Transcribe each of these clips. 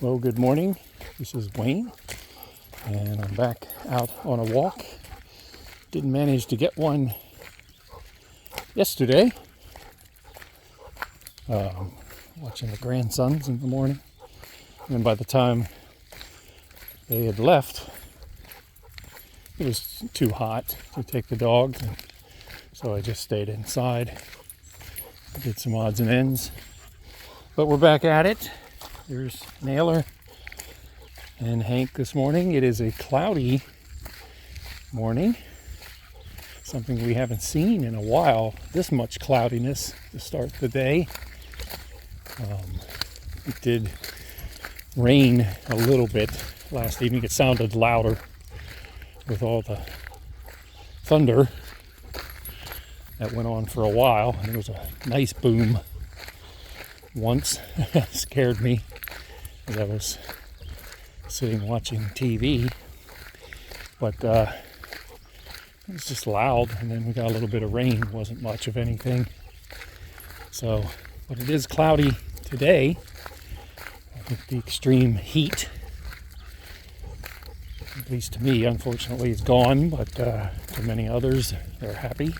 Well, good morning. This is Wayne, and I'm back out on a walk. Didn't manage to get one yesterday. Watching the grandsons in the morning, and by the time they had left, it was too hot to take the dogs, and so I just stayed inside, did some odds and ends. But we're back at it. There's Naylor and Hank this morning. It is a cloudy morning, something we haven't seen in a while, this much cloudiness to start the day. It did rain a little bit last evening. It sounded louder with all the thunder that went on for a while. There was a nice boom once. Scared me as I was sitting watching TV, but it was just loud, and then we got a little bit of rain. Wasn't much of anything. So, but it is cloudy today. I think the extreme heat, at least to me, unfortunately, is gone, but to many others, they're happy.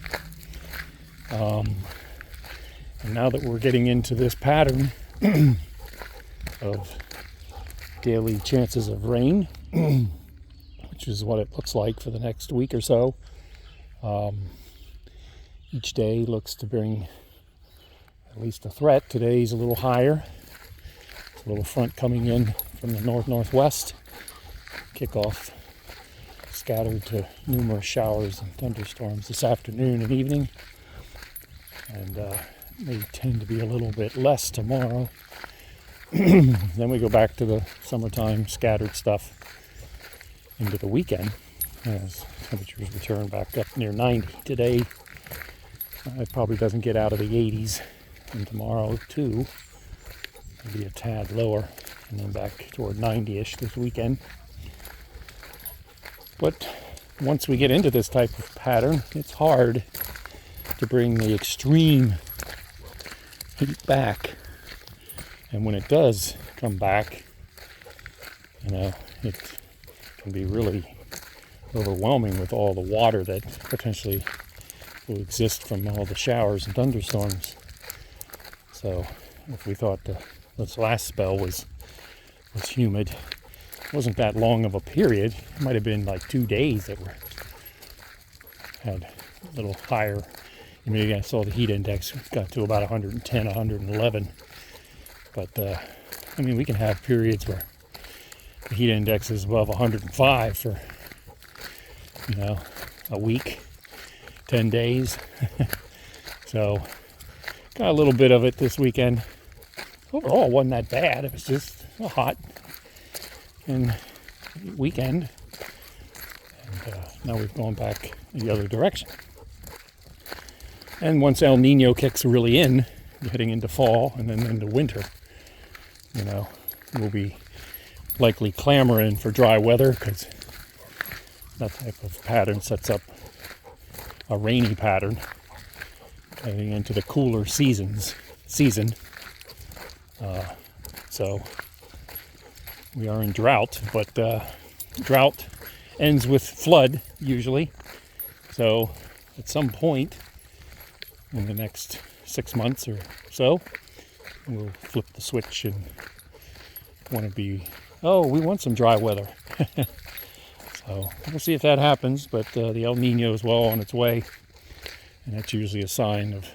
And now that we're getting into this pattern of daily chances of rain, which is what it looks like for the next week or so, each day looks to bring at least a threat. Today's a little higher. It's a little front coming in from the north-northwest. Kickoff scattered to numerous showers and thunderstorms this afternoon and evening. And may tend to be a little bit less tomorrow. Then we go back to the summertime scattered stuff into the weekend as temperatures return back up near 90. Today it probably doesn't get out of the 80s, and tomorrow too maybe a tad lower, and then back toward 90-ish this weekend. But once we get into this type of pattern, it's hard to bring the extreme heat back. And when it does come back, it can be really overwhelming with all the water that potentially will exist from all the showers and thunderstorms. So if we thought this last spell was humid, it wasn't that long of a period. It might have been like 2 days that had a little higher. I saw the heat index got to about 110, 111. But, we can have periods where the heat index is above 105 for, a week, 10 days. So, got a little bit of it this weekend. Overall, it wasn't that bad. It was just hot and weekend. And now we've gone back the other direction. And once El Nino kicks really in, heading into fall and then into winter, we'll be likely clamoring for dry weather, because that type of pattern sets up a rainy pattern heading into the cooler season. So we are in drought, but drought ends with flood usually. So at some point in the next 6 months or so, we'll flip the switch and we want some dry weather. So we'll see if that happens, but the El Nino is well on its way, and that's usually a sign of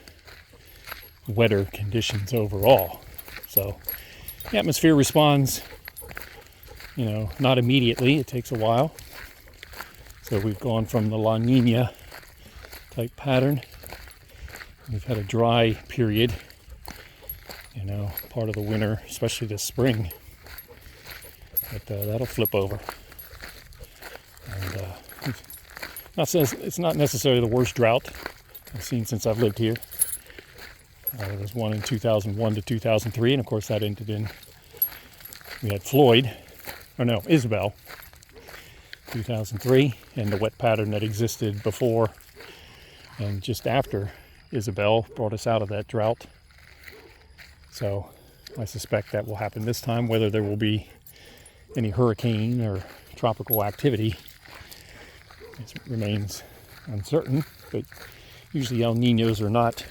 wetter conditions overall. So the atmosphere responds, not immediately. It takes a while. So we've gone from the La Nina type pattern. We've had a dry period, part of the winter, especially this spring. But that'll flip over. And it's not necessarily the worst drought I've seen since I've lived here. There was one in 2001 to 2003, and of course that ended in, we had Isabel, 2003, and the wet pattern that existed before and just after Isabel brought us out of that drought. So I suspect that will happen this time. Whether there will be any hurricane or tropical activity, it remains uncertain. But usually El Niños are not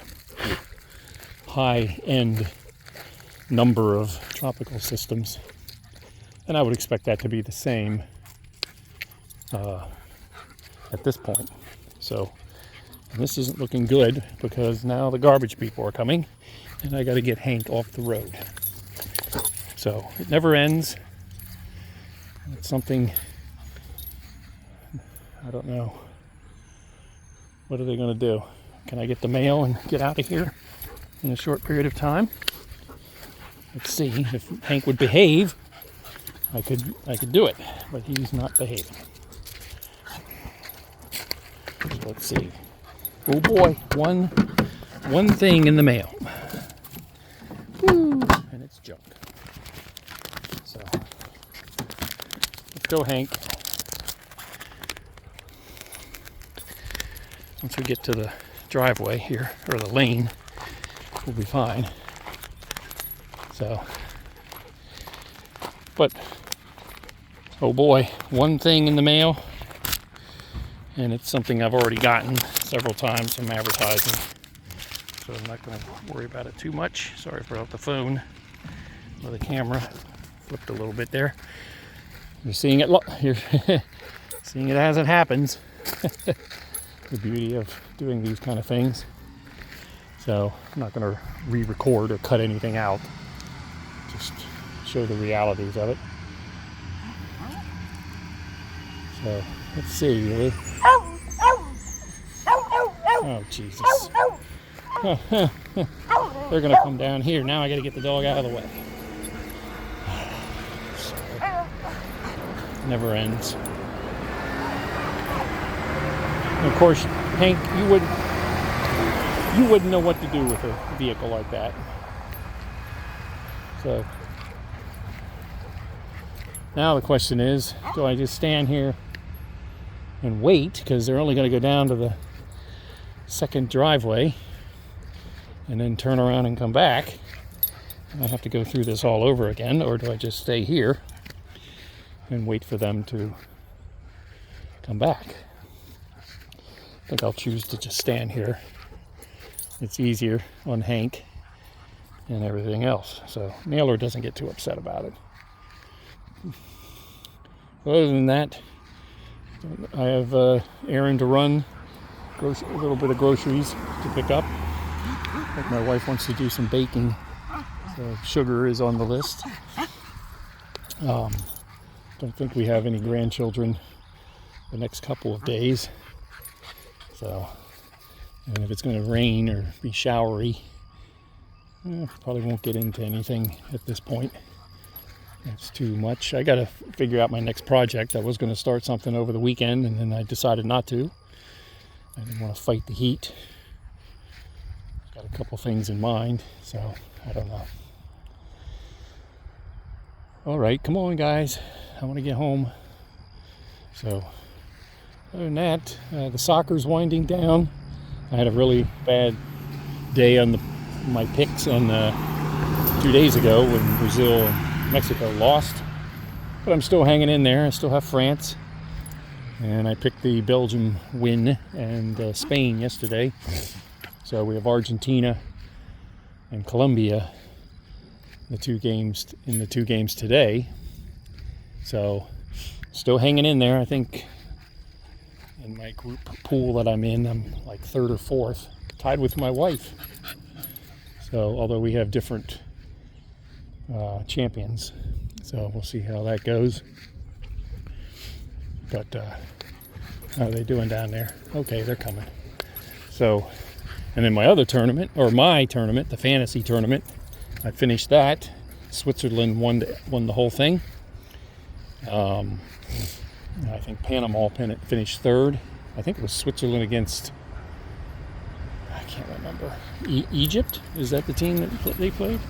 high-end number of tropical systems. And I would expect that to be the same at this point. So, and this isn't looking good because now the garbage people are coming and I got to get Hank off the road. So it never ends. It's something, I don't know. What are they going to do? Can I get the mail and get out of here in a short period of time? Let's see. If Hank would behave, I could do it, but he's not behaving. So let's see. Oh boy, one thing in the mail. Woo, and it's junk. So let's go, Hank. Once we get to the driveway here, or the lane, we'll be fine. So, but, oh boy, one thing in the mail, and it's something I've already gotten several times from advertising, so I'm not going to worry about it too much. Sorry for the phone or the camera flipped a little bit there. You're seeing it. You're seeing it as it happens. The beauty of doing these kind of things. So I'm not going to re-record or cut anything out. Just show the realities of it. So let's see. Really. Oh Jesus! They're going to come down here. Now I got to get the dog out of the way. Never ends. And of course, Hank, you wouldn't know what to do with a vehicle like that. So now the question is, do I just stand here and wait, because they're only going to go down to the second driveway and then turn around and come back, and I have to go through this all over again, or do I just stay here and wait for them to come back? I think I'll choose to just stand here. It's easier on Hank and everything else. So Mailer doesn't get too upset about it. Other than that, I have errand to run, a little bit of groceries to pick up. I think my wife wants to do some baking, so sugar is on the list. Don't think we have any grandchildren the next couple of days. So, and if it's going to rain or be showery, probably won't get into anything at this point. It's too much. I got to figure out my next project. I was going to start something over the weekend, and then I decided not to. I didn't want to fight the heat. Got a couple things in mind, so I don't know. All right, come on, guys. I want to get home. So, other than that, the soccer's winding down. I had a really bad day on my picks on 2 days ago when Brazil and Mexico lost, but I'm still hanging in there. I still have France, and I picked the Belgium win and Spain yesterday. So we have Argentina and Colombia, the two games today. So still hanging in there. I think in my group pool that I'm in, I'm like third or fourth, tied with my wife. So although we have different champions, so we'll see how that goes. But how are they doing down there? Okay, they're coming. So, and then my tournament, the fantasy tournament, I finished that. Switzerland won the whole thing. I think Panama finished third. I think it was Switzerland against, I can't remember, Egypt? Is that the team that they played?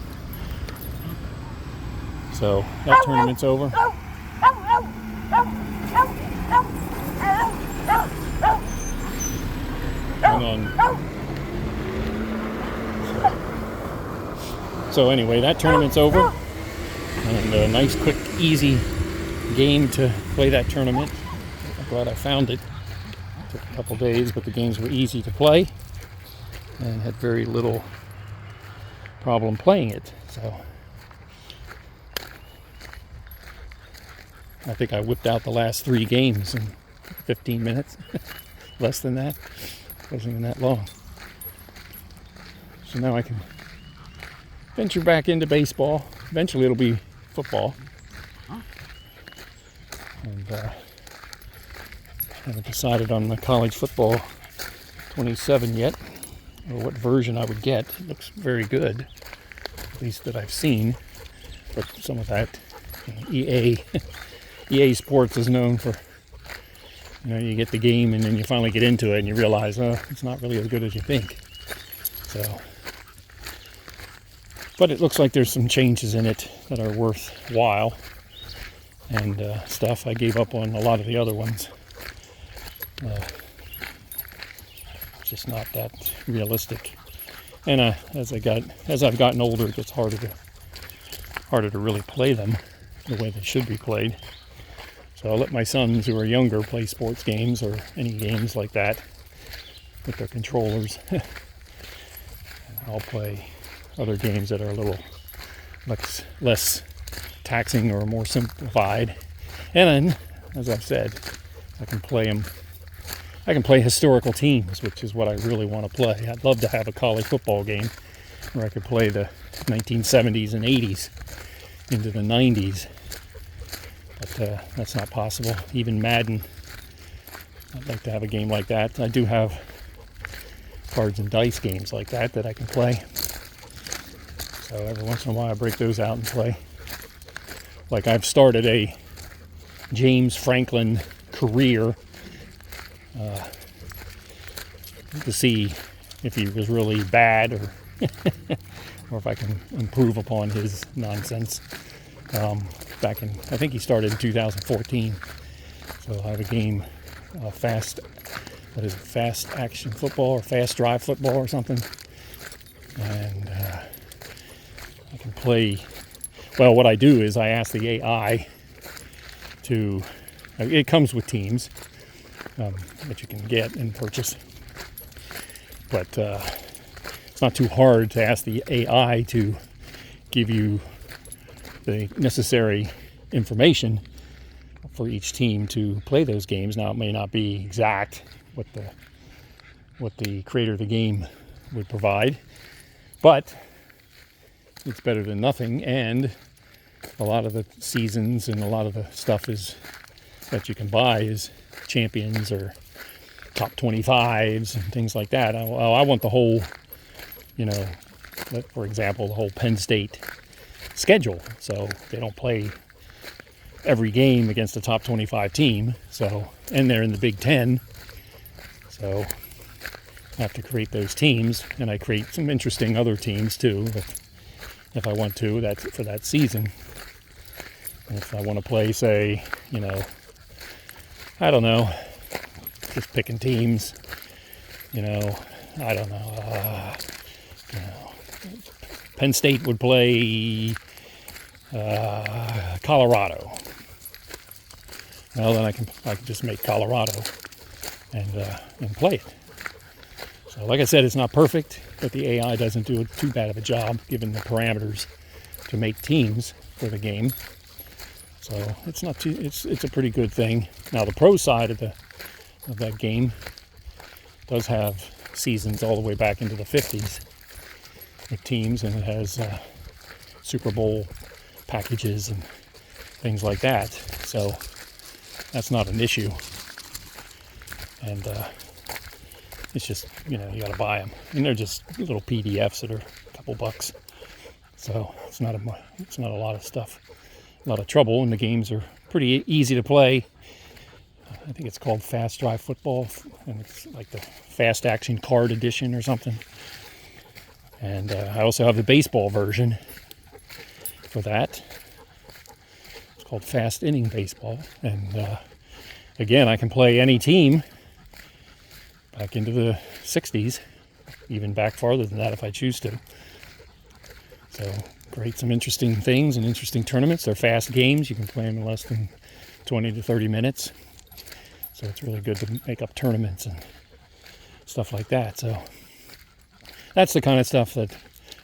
So that tournament's over. Hang on. So anyway, that tournament's over. And a nice, quick, easy game to play that tournament. I'm glad I found it. It took a couple days, but the games were easy to play and had very little problem playing it. So I think I whipped out the last 3 games in 15 minutes. Less than that. It wasn't even that long. So now I can venture back into baseball. Eventually it'll be football. And haven't decided on the college football 27 yet, or what version I would get. It looks very good, at least that I've seen. But some of that, EA Sports is known for, you get the game and then you finally get into it and you realize, it's not really as good as you think. So, but it looks like there's some changes in it that are worthwhile and stuff. I gave up on a lot of the other ones. Just not that realistic. And as I've gotten older, it gets harder to really play them the way they should be played. So I'll let my sons who are younger play sports games or any games like that with their controllers. I'll play other games that are a little less taxing or more simplified. And then, as I've said, I can play historical teams, which is what I really want to play. I'd love to have a college football game where I could play the 1970s and 80s into the 90s. But that's not possible. Even Madden, I'd like to have a game like that. I do have cards and dice games like that I can play. So every once in a while I break those out and play. Like I've started a James Franklin career to see if he was really bad or or if I can improve upon his nonsense. I think he started in 2014. So I have a game, fast action football or fast drive football or something. And I can play, well, what I do is I ask the AI to, it comes with teams that you can get and purchase. But it's not too hard to ask the AI to give you the necessary information for each team to play those games. Now, it may not be exact what the creator of the game would provide, but it's better than nothing. And a lot of the seasons and a lot of the stuff that you can buy is champions or top 25s and things like that. I want the whole, for example, the whole Penn State schedule. So they don't play every game against a top 25 team. So, and they're in the Big Ten. So I have to create those teams, and I create some interesting other teams too, if I want to, for that season. And if I want to play, say, I don't know, just picking teams, I don't know, Penn State would play Colorado. Well, then I can just make Colorado and play it. So, like I said, it's not perfect, but the AI doesn't do too bad of a job given the parameters to make teams for the game. So it's not too. It's a pretty good thing. Now the pro side of that game does have seasons all the way back into the 50s with teams, and it has Super Bowl packages and things like that. So that's not an issue. And it's just, you got to buy them, and they're just little PDFs that are a couple bucks. So it's not a lot of stuff, a lot of trouble, and the games are pretty easy to play. I think it's called Fast Drive Football, and it's like the Fast Action Card Edition or something. And I also have the baseball version for that. It's called Fast Inning Baseball. And again, I can play any team back into the 60s, even back farther than that if I choose to. So create some interesting things and interesting tournaments. They're fast games. You can play them in less than 20 to 30 minutes. So it's really good to make up tournaments and stuff like that. So that's the kind of stuff that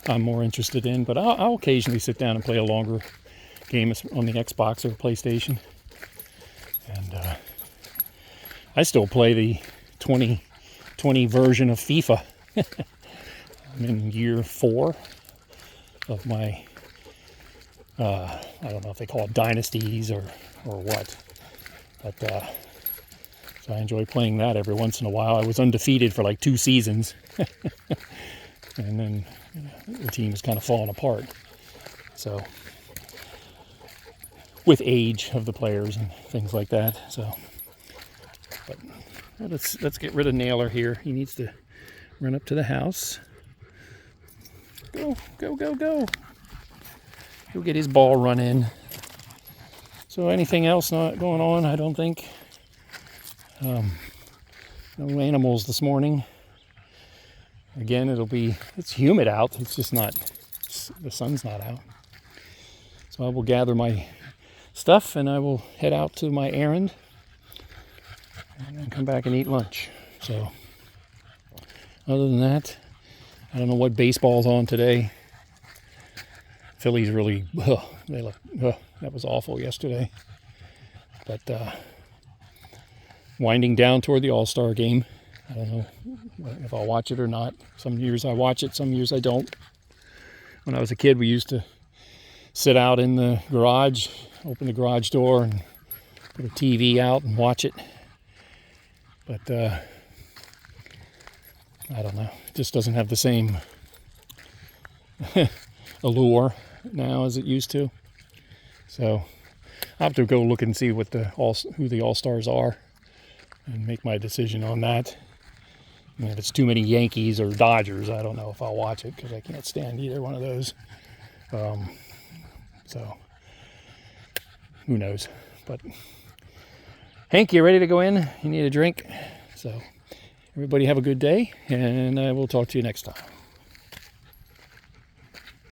I'm more interested in. But I'll occasionally sit down and play a longer game on the Xbox or PlayStation. And I still play the 2020 version of FIFA. I'm in year 4 of my, I don't know if they call it dynasties or what. But so I enjoy playing that every once in a while. I was undefeated for like 2 seasons. And then the team is kind of falling apart. So with age of the players and things like that. So, but let's get rid of Naylor here. He needs to run up to the house. Go, go, go, go. He'll get his ball run in. So anything else not going on? I don't think. No animals this morning. Again, it's humid out. It's just not, the sun's not out. So I will gather my stuff and I will head out to my errand and then come back and eat lunch. So other than that, I don't know what baseball's on today. Phillies really, that was awful yesterday. But winding down toward the All-Star game. I don't know if I'll watch it or not. Some years I watch it, some years I don't. When I was a kid, we used to sit out in the garage, open the garage door and put a TV out and watch it. But I don't know. It just doesn't have the same allure now as it used to. So I'll have to go look and see who the All-Stars are and make my decision on that. I mean, if it's too many Yankees or Dodgers, I don't know if I'll watch it because I can't stand either one of those. So who knows? But Hank, you ready to go in? You need a drink? So everybody have a good day, and I will talk to you next time.